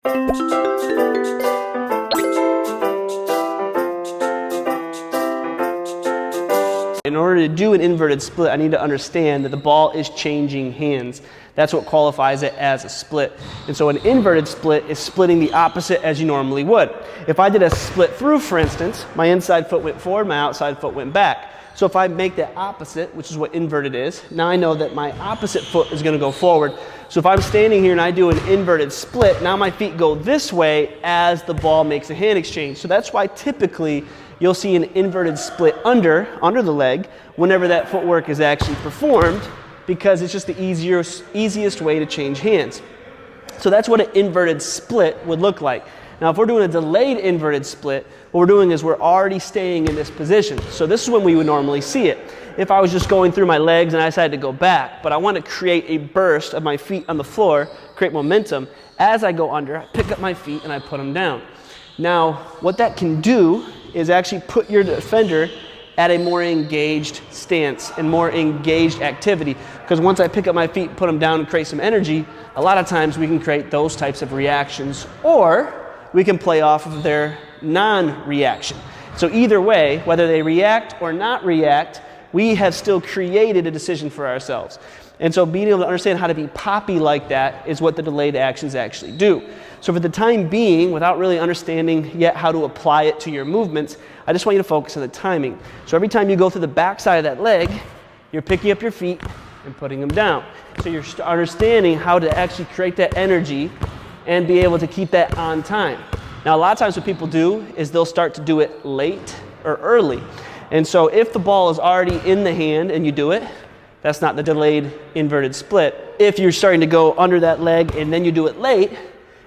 In order to do an inverted split, I need to understand that the ball is changing hands. That's what qualifies it as a split. And so an inverted split is splitting the opposite as you normally would. If I did a split through, for instance, my inside foot went forward, my outside foot went back. So if I make that opposite, which is what inverted is, now I know that my opposite foot is going to go forward. So if I'm standing here and I do an inverted split, now my feet go this way as the ball makes a hand exchange. So that's why typically you'll see an inverted split under the leg whenever that footwork is actually performed, because it's just the easiest way to change hands. So that's what an inverted split would look like. Now, if we're doing a delayed inverted split, what we're doing is we're already staying in this position. So this is when we would normally see it. If I was just going through my legs and I decided to go back, but I want to create a burst of my feet on the floor, create momentum, as I go under, I pick up my feet and I put them down. Now, what that can do is actually put your defender at a more engaged stance and more engaged activity. Because once I pick up my feet, put them down and create some energy, a lot of times we can create those types of reactions, or we can play off of their non-reaction. So either way, whether they react or not react, we have still created a decision for ourselves. And so being able to understand how to be poppy like that is what the delayed actions actually do. So for the time being, without really understanding yet how to apply it to your movements, I just want you to focus on the timing. So every time you go through the back side of that leg, you're picking up your feet and putting them down. So you're understanding how to actually create that energy and be able to keep that on time. Now, a lot of times what people do is they'll start to do it late or early. And so if the ball is already in the hand and you do it, that's not the delayed inverted split. If you're starting to go under that leg and then you do it late,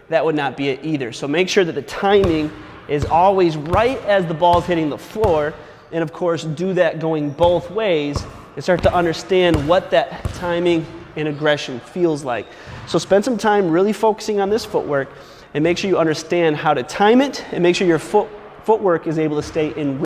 that would not be it either. So make sure that the timing is always right as the ball is hitting the floor. And of course, do that going both ways and start to understand what that timing and aggression feels like. So spend some time really focusing on this footwork and make sure you understand how to time it and make sure your footwork is able to stay in